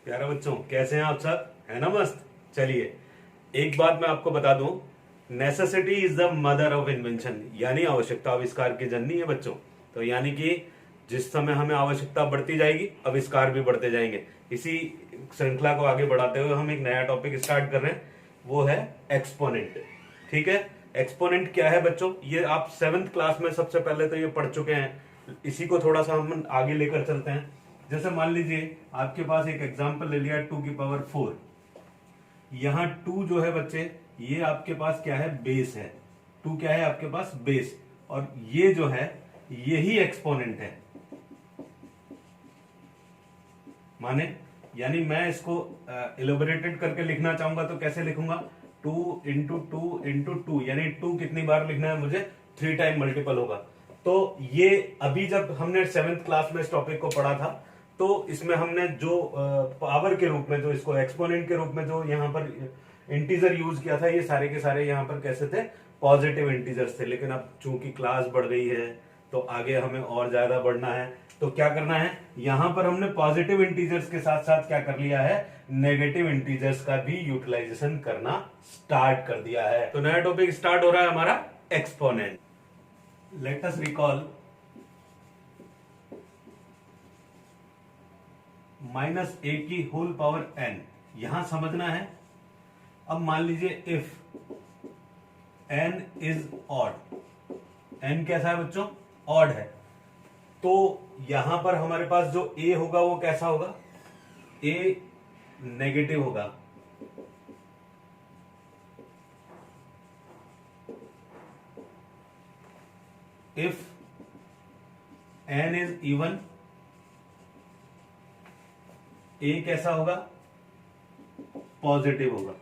प्यारे बच्चों, कैसे हैं आप सब? है ना मस्त। चलिए, एक बात मैं आपको बता दूं, necessity is the mother of invention, यानी आवश्यकता आविष्कार की जननी है बच्चों। तो यानी कि जिस समय हमें आवश्यकता बढ़ती जाएगी, आविष्कार भी बढ़ते जाएंगे। इसी श्रृंखला को आगे बढ़ाते हुए हम एक नया टॉपिक स्टार्ट कर रहे हैं, वो है एक्सपोनेंट। ठीक है, एक्सपोनेंट क्या है बच्चों? ये आप 7th क्लास में सबसे पहले तो ये पढ़ चुके हैं। इसी को थोड़ा सा हम आगे लेकर चलते हैं। जैसे मान लीजिए आपके पास एक एग्जांपल ले लिया 2 की पावर 4। यहां 2 जो है बच्चे, ये आपके पास क्या है? बेस है। 2 क्या है आपके पास? बेस। और ये जो है यही एक्सपोनेंट है। माने यानी मैं इसको इलेबोरेटेड करके लिखना चाहूंगा तो कैसे लिखूंगा? 2 इंटू टू इंटू टू, यानी 2 कितनी बार लिखना है मुझे? 3 टाइम मल्टीपल होगा। तो ये अभी जब हमने 7th क्लास में इस टॉपिक को पढ़ा था, तो इसमें हमने जो पावर के रूप में, जो इसको एक्सपोनेंट के रूप में जो यहाँ पर इंटीजर यूज किया था, ये सारे के सारे यहाँ पर कैसे थे? पॉजिटिव इंटीजर्स थे। लेकिन अब चूंकि क्लास बढ़ गई है तो आगे हमें और ज्यादा बढ़ना है, तो क्या करना है? यहां पर हमने पॉजिटिव इंटीजर्स के साथ साथ क्या कर लिया है? नेगेटिव इंटीजर्स का भी यूटिलाइजेशन करना स्टार्ट कर दिया है। तो नया टॉपिक स्टार्ट हो रहा है हमारा exponent. Let us recall -a की होल पावर n। यहां समझना है। अब मान लीजिए if n is odd, n कैसा है बच्चों? ऑड है। तो यहां पर हमारे पास जो a होगा वो कैसा होगा? a नेगेटिव होगा। If n is even, a कैसा होगा? पॉजिटिव होगा।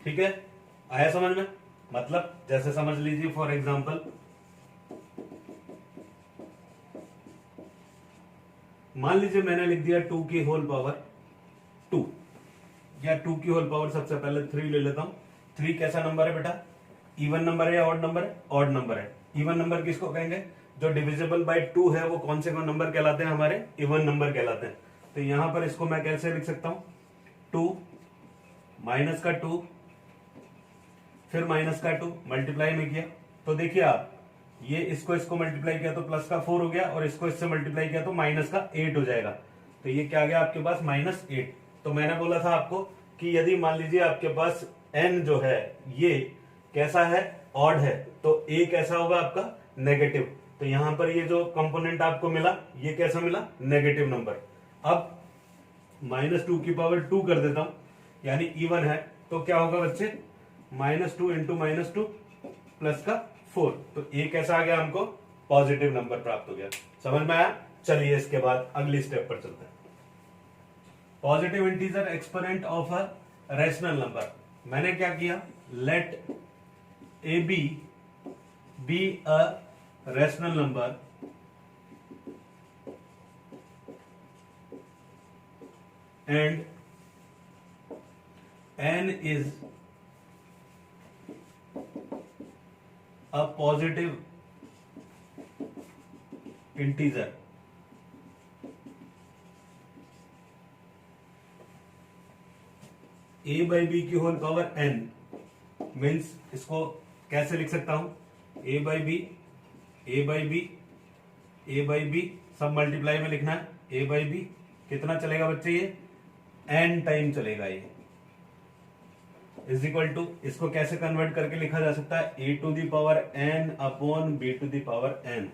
ठीक है, आया समझ में? मतलब जैसे समझ लीजिए, फॉर एग्जांपल मान लीजिए मैंने लिख दिया 2 की होल पावर 2, या 2 की होल पावर सबसे पहले 3 ले लेता हूं। 3 कैसा नंबर है बेटा? इवन नंबर है या ऑड नंबर है? ऑड नंबर है। इवन नंबर किसको कहेंगे? जो डिविजिबल बाय 2 है वो कौन से नंबर कहलाते हैं? हमारे इवन नंबर कहलाते हैं। तो यहां पर इसको मैं कैसे लिख सकता हूं? 2 माइनस का 2, फिर माइनस का 2, मल्टीप्लाई में किया तो देखिए आप, ये इसको मल्टीप्लाई किया तो प्लस का 4 हो गया, और इसको इससे मल्टीप्लाई किया तो माइनस का 8 हो जाएगा। तो ये क्या आ गया आपके पास? -8। तो मैंने बोला था आपको कि यदि मान लीजिए आपके पास n जो है ये कैसा है? ऑड है। तो a कैसा होगा आपका? नेगेटिव। तो यहां पर ये जो कंपोनेंट आपको मिला, ये कैसा मिला? Negative number. अब -2 की पावर 2 कर देता हूं, यानी इवन है। तो क्या होगा बच्चे? -2 इंटू -2 प्लस का 4। तो a कैसा आ गया हमको? पॉजिटिव नंबर प्राप्त हो गया। समझ में आया? चलिए इसके बाद अगली स्टेप पर चलते हैं। Positive integer exponent of a rational number. मैंने क्या किया? Let A B a rational number and n is a positive integer। a by B की होल पावर n मीन्स इसको कैसे लिख सकता हूं? a by B, a by B, a by B, सब मल्टीप्लाई में लिखना है। a बाई बी कितना चलेगा बच्चे? ये n टाइम चलेगा। ये इज इक्वल टू, इसको कैसे कन्वर्ट करके लिखा जा सकता है? a to the power n upon b to the power n।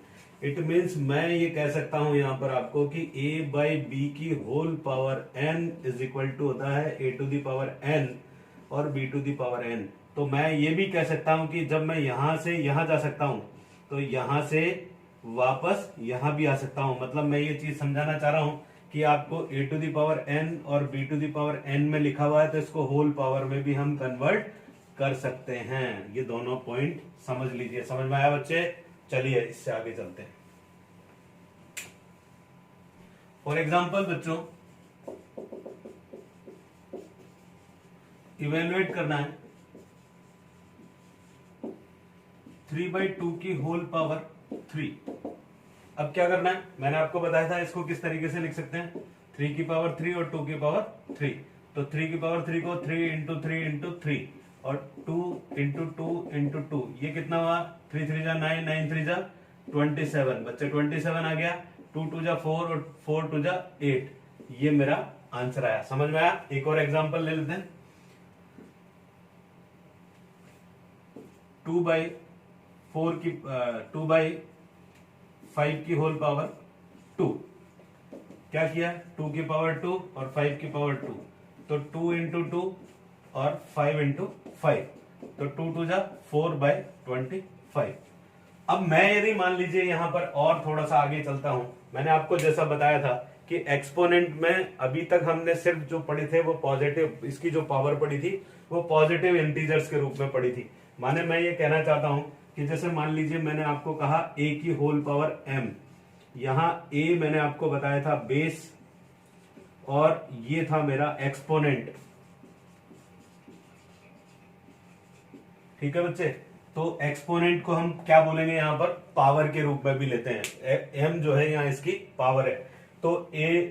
It means मैं ये कह सकता हूं यहां पर आपको कि a बाई बी की whole power n is equal to होता है a to the power n और b to the power n। तो मैं ये भी कह सकता हूं कि जब मैं यहां से यहां जा सकता हूं, तो यहां से वापस यहां भी आ सकता हूं। मतलब मैं ये चीज समझाना चाह रहा हूं कि आपको a to the power n और b to the power n में लिखा हुआ है, तो इसको होल पावर में भी हम कन्वर्ट कर सकते हैं। ये दोनों पॉइंट समझ लीजिए। समझ में आया बच्चे? चलिए इससे आगे चलते हैं। फॉर एग्जाम्पल बच्चों, इवेल्युएट करना है 3/2 की होल पावर 3। अब क्या करना है, मैंने आपको बताया था इसको किस तरीके से लिख सकते हैं, 3 की पावर 3 और 2 की पावर 3। तो 3 की पावर 3 को 3 इंटू 3 इंटू 3 और 2 इंटू 2 इंटू 2, ये कितना हुआ, 3 3 जा 9, 9 3 जा 27, बच्चे 27 आ गया, 2 2 जा 4 और 4 2 जा 8, ये मेरा आंसर आया। समझ में आया? एक और एग्जांपल ले लेते हैं। 2/5 की होल पावर 2, क्या किया, 2 की पावर 2 और 5 की पावर 2, तो 2 इंटू 2 और 5 इंटू 5, तो 2 2 जा 4/25। अब मैं यदि मान लीजिए यहां पर और थोड़ा सा आगे चलता हूं, मैंने आपको जैसा बताया था कि एक्सपोनेंट में अभी तक हमने सिर्फ जो पढ़े थे वो पॉजिटिव, इसकी जो पावर पड़ी थी वो पॉजिटिव इंटीजर्स के रूप में पड़ी थी। माने मैं ये कहना चाहता हूं कि जैसे मान लीजिए मैंने आपको कहा a की होल पावर m, यहां a मैंने आपको बताया था बेस और ये था मेरा एक्सपोनेंट। ठीक है बच्चे, तो एक्सपोनेंट को हम क्या बोलेंगे, यहां पर पावर के रूप में भी लेते हैं, m जो है यहां इसकी पावर है, तो a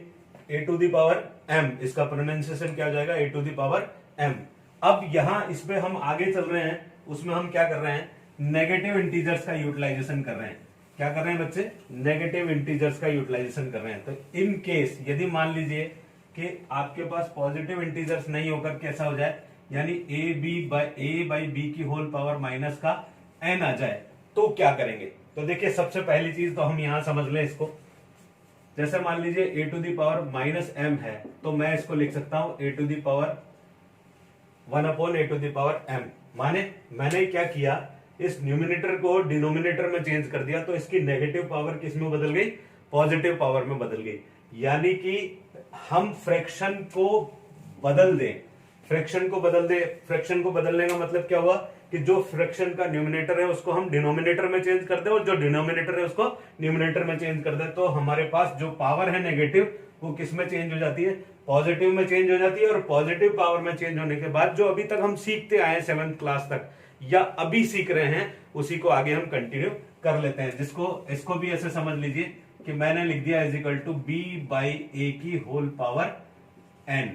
to the power m, इसका प्रोनाउंसिएशन क्या हो जाएगा, a to the power m। अब यहां इसमें हम आगे चल रहे हैं, उसमें हम क्या कर रहे हैं, नेगेटिव इंटीजर्स का यूटिलाइजेशन कर रहे हैं। क्या कर रहे हैं बच्चे, नेगेटिव इंटीजर्स का यूटिलाइजेशन कर रहे हैं। तो इन केस यदि मान लीजिए कि आपके पास पॉजिटिव इंटीजर्स नहीं होकर कैसा हो जाए, यानी a बाई बी की होल पावर माइनस का n आ जाए, तो क्या करेंगे। तो देखिए सबसे पहली चीज तो हम यहां समझ लें इसको, जैसे मान लीजिए a to the power minus m है, तो मैं इसको लिख सकता हूं a to the power 1/a to the power m। माने मैंने क्या किया, इस न्यूमिनेटर को डिनोमिनेटर में चेंज कर दिया, तो इसकी नेगेटिव पावर किस में बदल गई, पॉजिटिव पावर में बदल गई। यानी कि हम फ्रैक्शन को बदल दें, फ्रैक्शन को बदल दे, फ्रैक्शन को बदलने का मतलब क्या हुआ कि जो फ्रैक्शन का न्यूमिनेटर है उसको हम डिनोमिनेटर में चेंज कर दे और जो डिनोमिनेटर है उसको न्यूमिनेटर में चेंज कर दे, तो हमारे पास जो पावर है नेगेटिव वो किस में चेंज हो जाती है, पॉजिटिव में चेंज हो जाती है। और पॉजिटिव पावर में चेंज होने के बाद जो अभी तक हम सीखते आए 7th क्लास तक या अभी सीख रहे हैं, उसी को आगे हम कंटिन्यू कर लेते हैं। जिसको इसको भी ऐसे समझ लीजिए कि मैंने लिख दिया is equal to b by a की होल पावर n।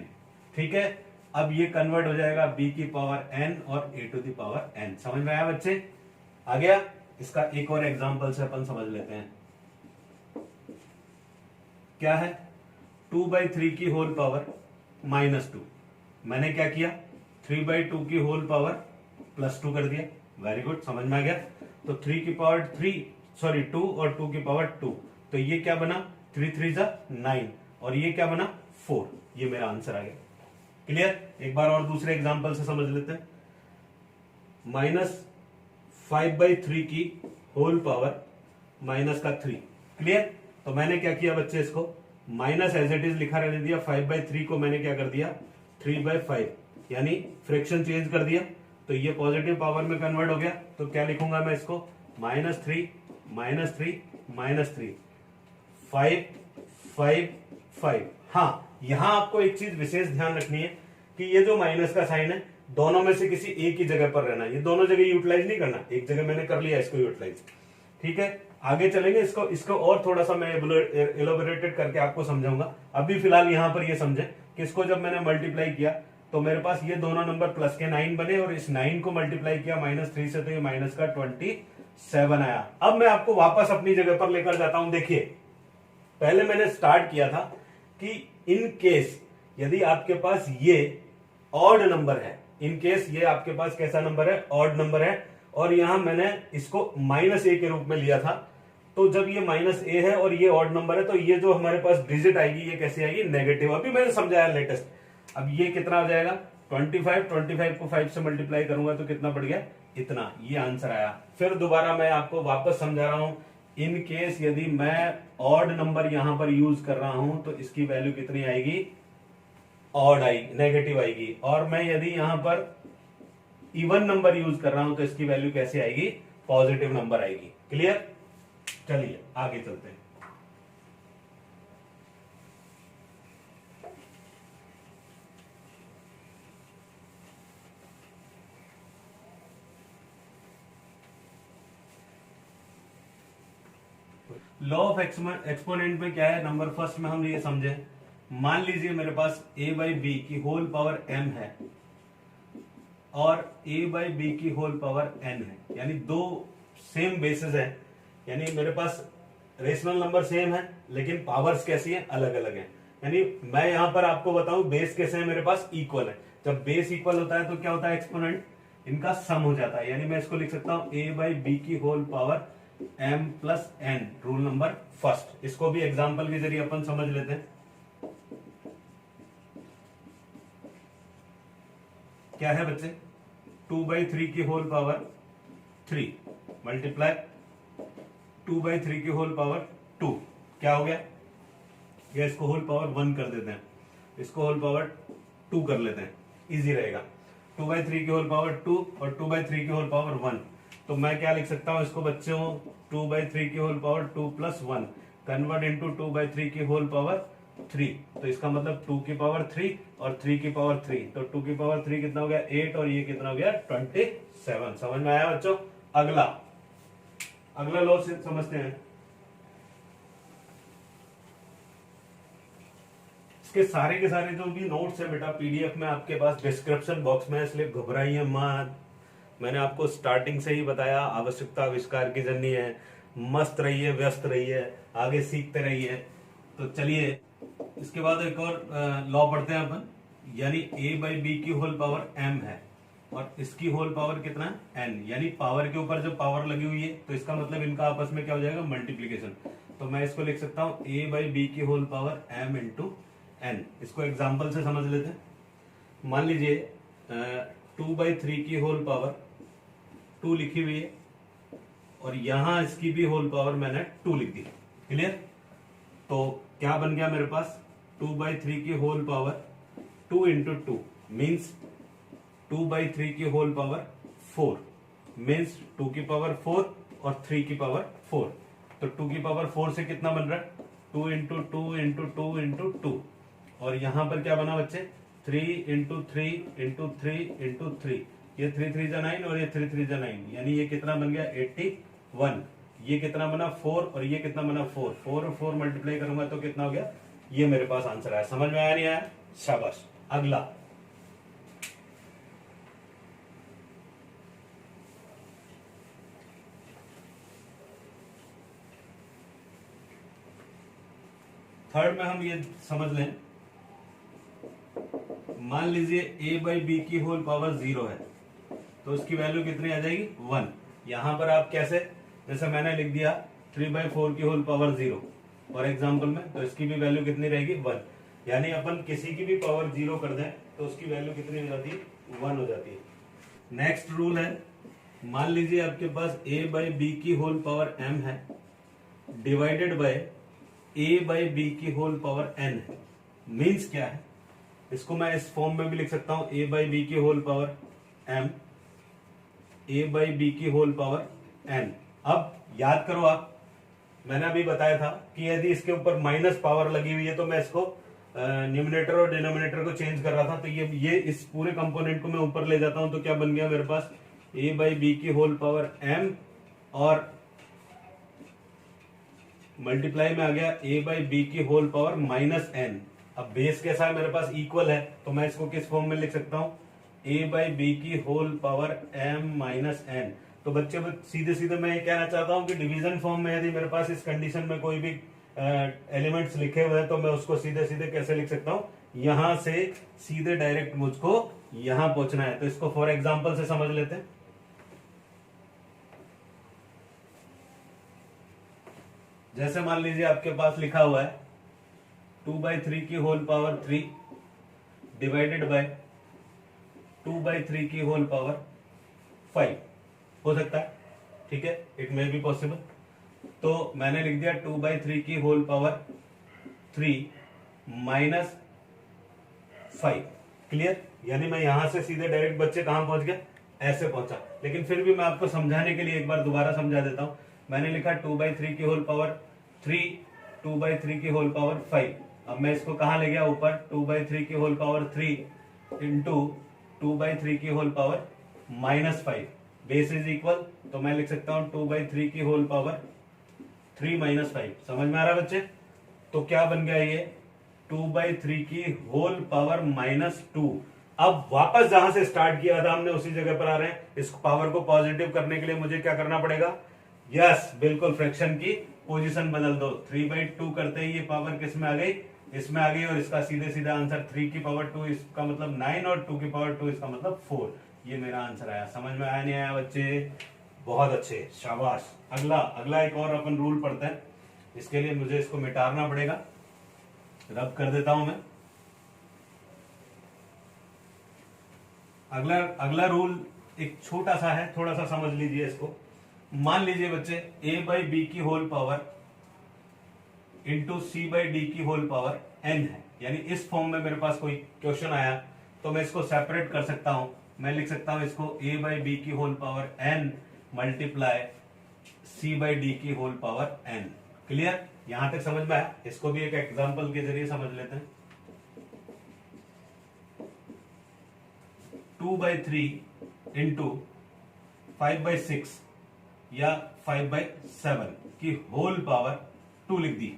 ठीक है, अब ये कन्वर्ट हो जाएगा b की पावर n और a to the power n। समझ में आया बच्चे, आ गया। इसका एक और एग्जांपल से अपन समझ लेते हैं। क्या है, 2/3 की होल पावर -2। मैंने क्या किया, 3/2 की होल पावर +2 कर दिया। वेरी गुड, समझ में आ गया। तो 3 की पावर 2 और 2 की पावर 2, तो ये क्या बना, 3 3 जा 9 और ये क्या बना 4। ये मेरा आंसर आ गया। क्लियर, एक बार और दूसरे एग्जांपल से समझ लेते हैं। -5/3 की होल पावर -3। क्लियर, तो मैंने क्या किया बच्चे, इसको माइनस एज इट इज लिखा रहने दिया, 5/3 को मैंने क्या कर दिया 3/5, यानी फ्रैक्शन चेंज कर दिया, तो ये पॉजिटिव पावर में कन्वर्ट हो गया। तो क्या लिखूंगा मैं इसको, -3 -3 -3 5 5 5। हाँ, यहां आपको एक चीज विशेष ध्यान रखनी है कि ये जो माइनस का साइन है, दोनों में से किसी एक ही जगह पर रहना, ये दोनों जगह यूटिलाइज नहीं करना। एक जगह मैंने कर लिया इसको यूटिलाइज, ठीक है। आगे चलेंगे, इसको और थोड़ा सा मैं एलोबरेटेड करके आपको समझाऊंगा। अभी फिलहाल यहां पर ये समझे कि इसको जब मैंने मल्टीप्लाई किया तो मेरे पास ये दोनों नंबर प्लस के 9 बने और इस 9 को मल्टीप्लाई किया -3 से, तो ये माइनस का 27 आया। अब मैं आपको वापस अपनी जगह पर लेकर जाता हूं। देखिए, पहले मैंने स्टार्ट किया था कि इन केस यदि आपके पास ये ऑड नंबर है, इन केस ये आपके पास कैसा नंबर है, ऑड नंबर है, और यहां मैंने इसको -a के रूप में लिया था। तो जब ये -a है और ये ऑड नंबर है, तो ये जो हमारे पास डिजिट आएगी ये कैसे आएगी, नेगेटिव। अभी मैंने समझाया लेटेस्ट। अब ये कितना हो जाएगा 25 को 5 से मल्टीप्लाई करूंगा तो कितना बढ़ गया, इतना। ये आंसर आया। फिर दोबारा मैं आपको वापस समझा रहा हूं, इन केस यदि मैं ऑड नंबर यहां पर यूज कर रहा हूं तो इसकी वैल्यू कितनी आएगी, ऑड आएगी, नेगेटिव आएगी। और मैं यदि यहां पर इवन नंबर यूज कर रहा हूं तो इसकी वैल्यू कैसे आएगी, पॉजिटिव नंबर आएगी। क्लियर, चलिए आगे चलते हैं। लॉ ऑफ एक्सपोनेंट में क्या है, नंबर फर्स्ट में हम ये समझे, मान लीजिए मेरे पास a बाई बी की होल पावर m है और a बाई बी की होल पावर n है, यानी दो सेम बेसिस है, यानी मेरे पास रेशनल नंबर सेम है लेकिन पावर्स कैसी है, अलग अलग है। यानी मैं यहां पर आपको बताऊं बेस कैसे है, मेरे पास इक्वल है। जब बेस इक्वल होता है तो क्या होता है, एक्सपोनेंट इनका सम हो जाता है। यानी मैं इसको लिख सकता हूं a बाई बी की whole power m plus n, rule number first. इसको भी एग्जांपल के जरिए अपन समझ लेते हैं। क्या है बच्चे, 2/3 की होल पावर 3 मल्टीप्लाई 2/3 की होल पावर 2, क्या हो गया, या इसको होल पावर 1 कर देते हैं, इसको होल पावर 2 कर लेते हैं, इजी रहेगा। 2/3 की होल पावर 2 और 2/3 की होल पावर 1, तो मैं क्या लिख सकता हूं इसको बच्चों, 2/3 की whole power 2 plus 1 convert into 2/3 की होल पावर 3, तो इसका मतलब 2 की पावर 3 और 3 की पावर 3, तो 2 की पावर 3 कितना हो गया 8 और ये कितना हो गया 27। समझ में आया बच्चों। अगला लॉ से समझते हैं। इसके सारे के सारे जो भी नोट्स है बेटा पीडीएफ में आपके पास डिस्क्रिप्शन बॉक्स में, इसलिए घबराइए मत। मैंने आपको स्टार्टिंग से ही बताया, आवश्यकता आविष्कार की जर्नी है, मस्त रहिए, व्यस्त रहिए, आगे सीखते रहिए। तो चलिए इसके बाद एक और लॉ पढ़ते हैं अपन, यानी a बाई बी की होल पावर m है और इसकी होल पावर कितना n, यानी पावर के ऊपर जब पावर लगी हुई है तो इसका मतलब इनका आपस में क्या हो जाएगा, मल्टीप्लीकेशन। तो मैं इसको लिख सकता हूं a बाई बी की whole power m into n। इसको एग्जाम्पल से समझ लेते हैं। मान लीजिए 2/3 की होल पावर 2 लिखी हुई है और यहां इसकी भी होल पावर मैंने 2 लिख दी। क्लियर। तो क्या बन गया मेरे पास, 2/3 की होल पावर 2 इंटू 2 मीन्स 2/3 की होल पावर 4 मीन्स 2 की पावर 4 और 3 की पावर 4। तो 2 की पावर 4 से कितना बन रहा है, 2 इंटू 2 इंटू 2 इंटू 2, और यहां पर क्या बना बच्चे, 3 इंटू 3 इंटू 3 इंटू 3, ये 3 3 जा 9 और ये 3 3 जा 9, यानी ये कितना बन गया 81। ये कितना बना 4 और ये कितना बना 4, 4 और 4 मल्टीप्लाई करूंगा तो कितना हो गया, ये मेरे पास आंसर आया। समझ में आया नहीं आया, शाबाश। अगला थर्ड में हम ये समझ लें, मान लीजिए a बाई बी की होल पावर 0 है तो उसकी वैल्यू कितनी आ जाएगी 1। यहां पर आप कैसे, जैसे मैंने लिख दिया 3/4 की होल पावर 0 और एग्जाम्पल में, तो इसकी भी वैल्यू कितनी रहेगी 1। यानी अपन किसी की भी पावर 0 कर दें तो उसकी वैल्यू कितनी हो जाती है, 1 हो जाती है। नेक्स्ट रूल है, मान लीजिए आपके पास a बाई बी की होल पावर m है divided by a by B की होल पावर n है। मीन्स क्या है, इसको मैं इस फॉर्म में भी लिख सकता हूं, a बाई बी की whole power m, a by B की होल पावर n। अब याद करो आप, मैंने अभी बताया था कि यदि इसके ऊपर माइनस पावर लगी हुई है तो मैं इसको न्यूमिनेटर और डिनोमिनेटर को चेंज कर रहा था, तो ये इस पूरे कंपोनेंट को मैं ऊपर ले जाता हूं तो क्या बन गया मेरे पास, a बाई बी की होल पावर m और मल्टीप्लाई में आ गया a बाई बी की होल पावर माइनस n। अब बेस कैसा है मेरे पास, इक्वल है, तो मैं इसको किस फॉर्म में लिख सकता हूं, a बाई बी की whole power m minus n। तो बच्चे सीधे सीधे मैं ये कहना चाहता हूं कि डिवीजन फॉर्म में यदि मेरे पास इस कंडीशन में कोई भी एलिमेंट्स लिखे हुए हैं तो मैं उसको सीधे सीधे कैसे लिख सकता हूं, यहां से सीधे डायरेक्ट मुझको यहां पहुंचना है। तो इसको फॉर एग्जाम्पल से समझ लेते हैं। जैसे मान लीजिए आपके पास लिखा हुआ है 2/3 की होल पावर 3 डिवाइडेड बाय 2/3 की होल पावर 5, हो सकता है, ठीक है, इट मे बी पॉसिबल। तो मैंने लिख दिया 2/3 की होल पावर 3 माइनस 5। क्लियर। यानी मैं यहां से सीधे डायरेक्ट बच्चे कहां पहुंच गया, ऐसे पहुंचा। लेकिन फिर भी मैं आपको समझाने के लिए एक बार दोबारा समझा देता हूं। मैंने लिखा 2/3 की होल पावर 3, 2/3 की होल पावर 5। अब मैं इसको कहां ले गया, ऊपर 2/3 की होल पावर 3 इंटू 2/3 की whole power minus 5, base is equal. तो मैं लिख सकता हूं 2/3 की होल पावर 3 माइनस 5, समझ में आ रहा है बच्चे? तो क्या बन गया ये 2/3 की होल पावर -2। अब वापस जहां से स्टार्ट किया था हमने उसी जगह पर आ रहे हैं। इस पावर को पॉजिटिव करने के लिए मुझे क्या करना पड़ेगा? यस, बिल्कुल, फ्रैक्शन की पोजीशन बदल दो। 3/2 करते ही ये पावर किस में आ गई? इसमें आ गई, और इसका सीधे सीधा आंसर 3 की पावर 2 इसका मतलब 9 और 2 की पावर 2 इसका मतलब 4। ये मेरा आंसर आया। समझ में आया नहीं आया बच्चे? बहुत अच्छे, शाबाश। अगला अगला एक और अपन रूल पढ़ते हैं। इसके लिए मुझे इसको मिटाना पड़ेगा, रब कर देता हूं मैं। अगला अगला रूल एक छोटा सा है, थोड़ा सा समझ लीजिए इसको। मान लीजिए बच्चे a/b की होल पावर इंटू c/d की होल पावर n है, यानी इस फॉर्म में मेरे पास कोई क्वेश्चन आया तो मैं इसको सेपरेट कर सकता हूं। मैं लिख सकता हूं इसको a/b की whole power n multiply c/d की होल पावर n। क्लियर? यहां तक समझ में आया? इसको भी एक एग्जांपल के जरिए समझ लेते हैं। 2/3 इंटू 5/6 या 5/7 की होल पावर 2 लिख दी।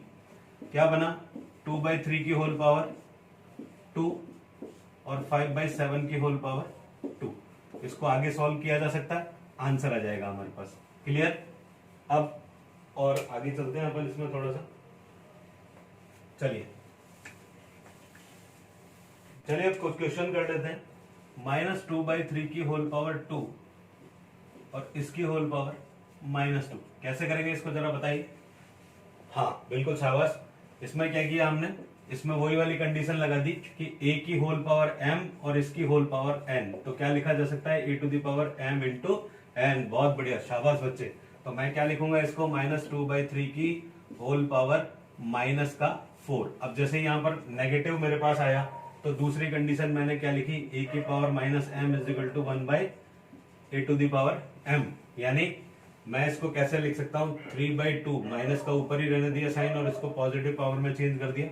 क्या बना? 2/3 की होल पावर 2 और 5/7 की होल पावर 2। इसको आगे सॉल्व किया जा सकता है, आंसर आ जाएगा हमारे पास। क्लियर? अब और आगे चलते हैं अपन इसमें थोड़ा सा। चलिए अब कुछ क्वेश्चन कर लेते हैं। -2/3 की होल पावर 2 और इसकी होल पावर -2 कैसे करेंगे इसको जरा बताइए। हाँ बिल्कुल, शाबाश। इसमें क्या किया हमने? इसमें वही वाली कंडीशन लगा दी कि a की होल पावर m और इसकी होल पावर n। तो क्या लिखा जा सकता है? a to the power m into n। बहुत बढ़िया, शाबाश बच्चे। तो मैं क्या लिखूंगा इसको? -2/3 की होल पावर माइनस का 4। अब जैसे यहां पर नेगेटिव मेरे पास आया तो दूसरी कंडीशन मैंने क्या लिखी? a की power -m is equal to 1/a to the power m। यानी मैं इसको कैसे लिख सकता हूं? 3/2, माइनस का ऊपर ही रहने दिया साइन और इसको पॉजिटिव पावर में चेंज कर दिया।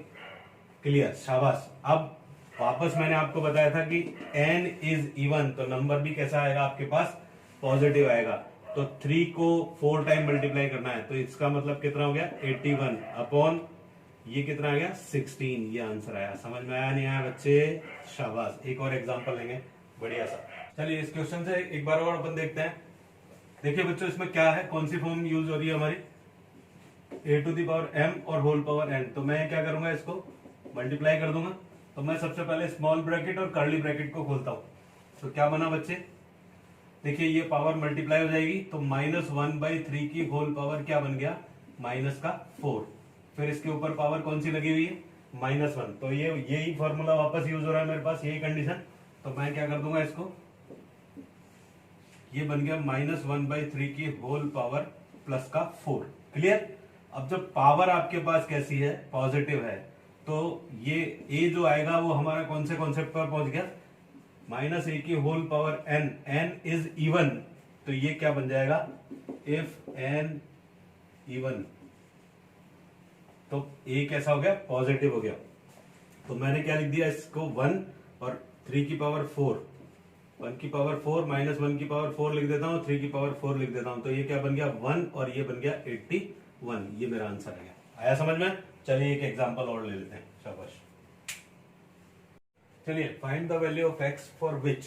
क्लियर, शाबाश। अब वापस मैंने आपको बताया था कि n इज इवन, तो नंबर भी कैसा आएगा आपके पास? पॉजिटिव आएगा। तो 3 को 4 टाइम मल्टीप्लाई करना है, तो इसका मतलब कितना हो गया? 81 अपॉन ये कितना आ गया? 16। ये आंसर आया। समझ में आया नहीं आया बच्चे? शाबाश। एक और एग्जांपल लेंगे बढ़िया सा। चलिए इस क्वेश्चन से एक बार और अपन देखते हैं। देखिए बच्चों, इसमें क्या है, कौन सी फॉर्म यूज हो रही है हमारी? a to the power m और होल पावर n। तो मैं क्या करूंगा? इसको मल्टीप्लाई कर दूंगा। तो मैं सबसे पहले स्मॉल ब्रैकेट और कर्ली ब्रैकेट को खोलता हूं। तो क्या बना बच्चे? देखिए ये पावर मल्टीप्लाई हो जाएगी, तो -1/3 की होल पावर क्या बन गया? -4। फिर इसके ऊपर पावर कौन सी लगी हुई है? -1। तो ये यही फॉर्मूला वापस यूज हो रहा है मेरे पास, यही कंडीशन। तो मैं क्या कर दूंगा इसको? ये बन गया -1/3 की होल पावर प्लस का 4। क्लियर? अब जब पावर आपके पास कैसी है? पॉजिटिव है, तो ये a जो आएगा वो हमारा कौन से कॉन्सेप्ट पर पहुंच गया? -a की whole power n is even. तो ये क्या बन जाएगा? इफ n इवन, तो a कैसा हो गया? पॉजिटिव हो गया। तो मैंने क्या लिख दिया इसको? 1 और 3 की पावर 4, 1 की पावर 4 -1 की पावर 4 लिख देता हूं, 3 की पावर 4 लिख देता हूं। तो ये क्या बन गया? 1 और ये बन गया 81। ये मेरा आंसर आ गया। आया समझ में? चलिए एक एग्जांपल और ले लेते हैं। शाबाश। चलिए, find the value of x for which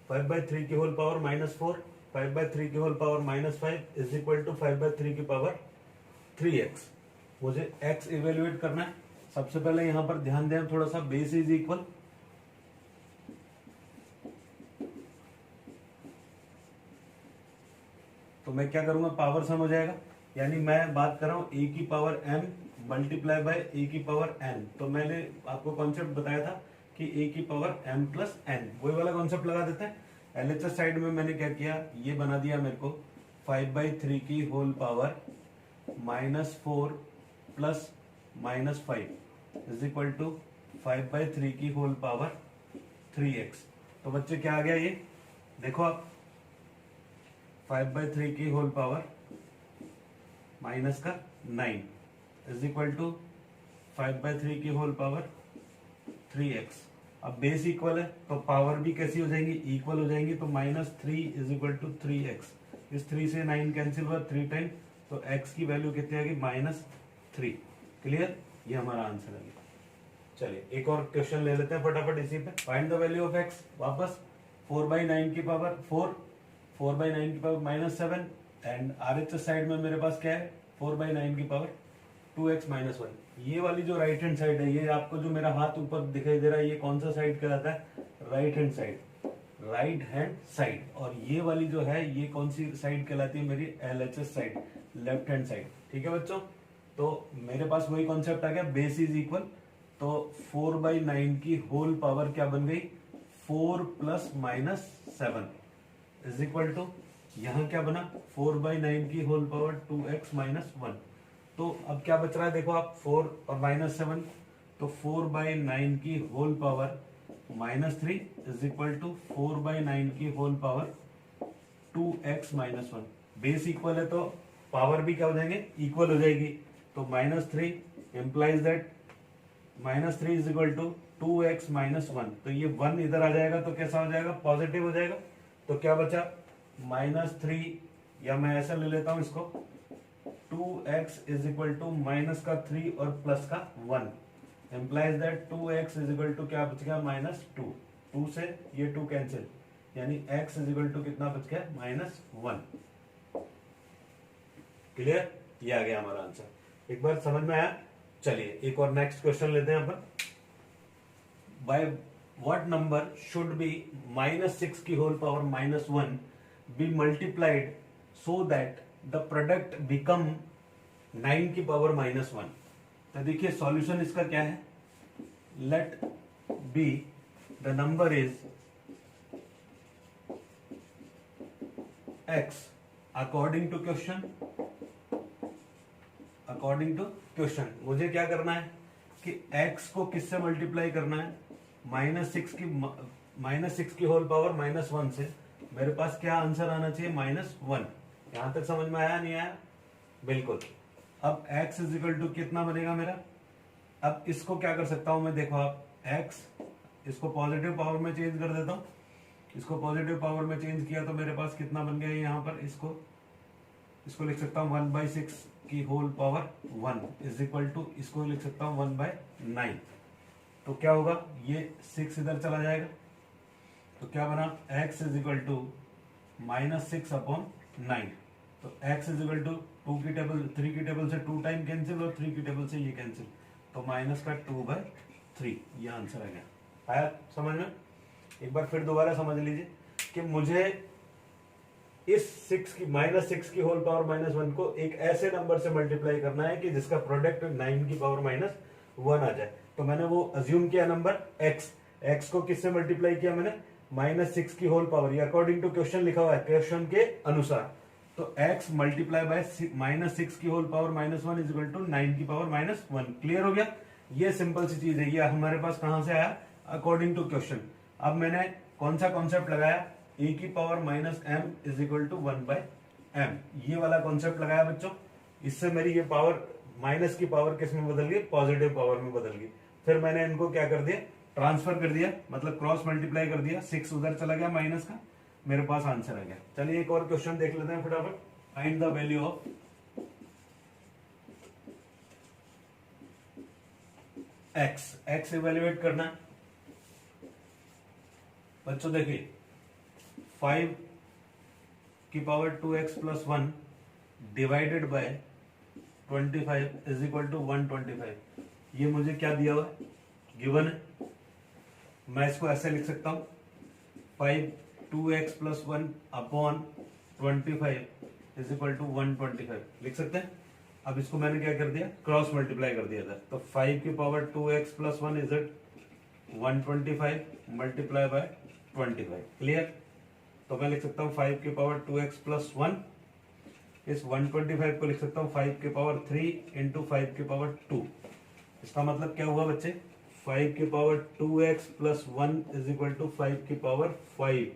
5/3 की होल पावर -4, 5/3 की whole power -5 is equal to 5/3 की पावर 3x। मुझे x इवेल्युएट करना है। सबसे पहले यहां पर ध्यान दें थोड़ा सा, बेस इज इक्वल। तो मैं क्या करूंगा? पावर सम हो जाएगा, यानी मैं बात कर रहा हूं a की power m multiply by a की पावर n। तो मैंने आपको कॉन्सेप्ट बताया था कि a की पावर m प्लस n, वही वाला कॉन्सेप्ट लगा देते हैं। LHS साइड में मैंने क्या किया? ये बना दिया मेरे को 5/3 की whole power -4 plus -5 is equal to 5/3 की होल पावर 3x। तो बच्चे क्या आ गया? ये देखो आप, 5/3 की होल पावर माइनस का 9 इज इक्वल टू 5/3 की होल पावर 3x। अब बेस इक्वल है तो पावर भी कैसी हो जाएंगी? इक्वल हो जाएंगी। तो -3 इज इक्वल टू 3x। इस 3 से 9 कैंसिल हुआ, 3 टाइम तो x की वैल्यू कितनी आएगी -3। क्लियर, ये हमारा आंसर है। चलिए एक और क्वेश्चन ले लेते हैं फटाफट इसी पे। Find the value of x, वापस 4/9 की पावर 4, 4/9 की पावर -7 एंड RHS साइड में मेरे पास क्या है 4/9 की पावर 2x -1। ये वाली जो राइट हैंड साइड है, ये आपको जो मेरा हाथ ऊपर दिखाई दे रहा है, ये कौन सा साइड कहलाता है, right hand side, right hand side. और ये वाली जो है ये कौन सी साइड कहलाती है, मेरी LHS side, left hand side. ठीक है बच्चों, तो मेरे पास वही कॉन्सेप्ट आ गया, बेस इज इक्वल, तो 4/9 की होल पावर क्या बन गई 4 + -7 इज इक्वल टू, यहां क्या बना 4/9 की होल पावर 2x -1। तो अब क्या बच रहा है देखो आप, 4 और -7, तो 4/9 की whole power -3 is equal to 4/9 की whole power 2x -1। Base equal है तो पावर भी क्या हो जाएंगे, इक्वल हो जाएगी। तो -3 implies that -3 is equal to 2x -1। तो ये 1 इधर आ जाएगा तो कैसा हो जाएगा, पॉजिटिव हो जाएगा। तो क्या बचा -3, या मैं ऐसा ले लेता हूं इसको, 2x इज इक्वल टू -3 और +1 implies that 2x is equal to क्या बच गया -2। 2 से ये 2 कैंसिल, यानी x इज इक्वल टू कितना बच गया -1। क्लियर, ये आ गया हमारा आंसर। एक बार समझ में आया। चलिए एक और नेक्स्ट क्वेश्चन लेते हैं अपन। By what number should be -6 की whole power -1 be multiplied so that the product become 9 की पावर -1। तो देखिए सॉल्यूशन इसका क्या है, let be the number is x according to question, according to question मुझे क्या करना है कि x को किससे मल्टीप्लाई करना है, -6 की होल पावर -1 से। मेरे पास क्या आंसर आना चाहिए -1। यहां तक समझ में आया नहीं आया, बिल्कुल। अब x इज इक्वल टू कितना बनेगा मेरा, अब इसको क्या कर सकता हूं मैं, देखो आप x, इसको पॉजिटिव पावर में चेंज कर देता हूं, इसको पॉजिटिव पावर में चेंज किया तो मेरे पास कितना बन गया यहाँ पर, इसको लिख सकता हूँ 1/6 की whole power 1 is equal to, इसको लिख सकता हूँ 1/9। तो क्या होगा, ये 6 इधर चला जाएगा, तो क्या बना x इज इक्वल टू -6/9। तो x इज इक्वल टू 2 की टेबल 3 की टेबल से 2 टाइम कैंसिल और 3 की टेबल से ये कैंसिल, तो -2/3 ये आंसर आ गया। आया समझ में। एक बार फिर दोबारा समझ लीजिए कि मुझे इस 6 की होल पावर -1 को एक ऐसे नंबर से मल्टीप्लाई करना है कि जिसका प्रोडक्ट 9 की पावर -1 आ जाए। तो मैंने वो अज्यूम किया नंबर x को किससे मल्टीप्लाई किया मैंने, -6 की होल पावर, ये अकॉर्डिंग टू क्वेश्चन लिखा हुआ है, क्वेश्चन के अनुसार। तो x मल्टीप्लाई बाय -6 की whole power -1 is equal to 9 की पावर -1। क्लियर हो गया, ये सिंपल सी चीज है। ये हमारे पास कहां से आया, अकॉर्डिंग टू क्वेश्चन। अब मैंने कौन सा कॉन्सेप्ट लगाया, a की power -m is equal to 1/m, ये वाला कॉन्सेप्ट लगाया बच्चों। इससे मेरी ये पावर माइनस की पावर किस में बदल गई, पॉजिटिव पावर में बदल गई। फिर मैंने इनको क्या कर दिया, ट्रांसफर कर दिया, मतलब क्रॉस मल्टीप्लाई कर दिया, 6 उधर चला गया माइनस का, मेरे पास आंसर आ गया। चलिए एक और क्वेश्चन देख लेते हैं फटाफट। Find the value of x evaluate करना है बच्चों। देखिए 5 की power 2x + 1 divided by 25 is equal to 125। ये मुझे क्या दिया हुआ है, गिवन है। मैं इसको ऐसे लिख सकता हूं, 5 2x + 1 upon 25 is equal to 125 लिख सकते हैं। अब इसको मैंने क्या कर दिया, क्रॉस मल्टीप्लाई कर दिया था। तो 5 की power 2x + 1 is it 125 multiply by 25। Clear, तो मैं लिख सकता हूं 5 की पावर 2x + 1, इस 125 को लिख सकता हूं 5 की पावर 3 इंटू 5 की पावर 2। इसका मतलब क्या हुआ बच्चे, 5 की power 2x + 1 is equal to 5 की पावर 5।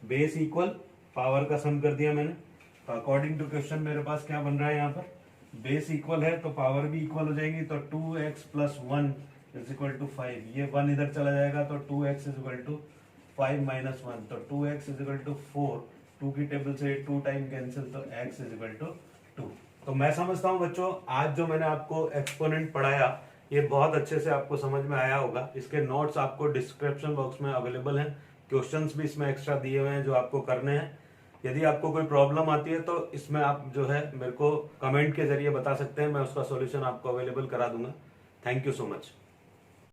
बेस इक्वल, पावर का सम कर दिया मैंने। तो अकॉर्डिंग टू क्वेश्चन मेरे पास क्या बन रहा है, यहाँ पर बेस इक्वल है तो पावर भी इक्वल हो जाएगी। तो 2x + 1 इज इक्वल टू 5, ये 1 इधर चला जाएगा तो 2x इज इक्वल टू 5 - 1, तो 2x इज इक्वल टू 4, 2 की टेबल से 2 टाइम कैंसिल, तो x इज इक्वल टू 2। तो मैं समझता हूं बच्चों आज जो मैंने आपको एक्सपोनेंट पढ़ाया ये बहुत अच्छे से आपको समझ में आया होगा। इसके नोट्स आपको डिस्क्रिप्शन बॉक्स में अवेलेबल हैं, क्वेश्चंस भी इसमें एक्स्ट्रा दिए हुए हैं जो आपको करने हैं। यदि आपको कोई प्रॉब्लम आती है तो इसमें आप जो है मेरे को कमेंट के जरिए बता सकते हैं, मैं उसका सॉल्यूशन आपको अवेलेबल करा दूंगा। Thank you so much.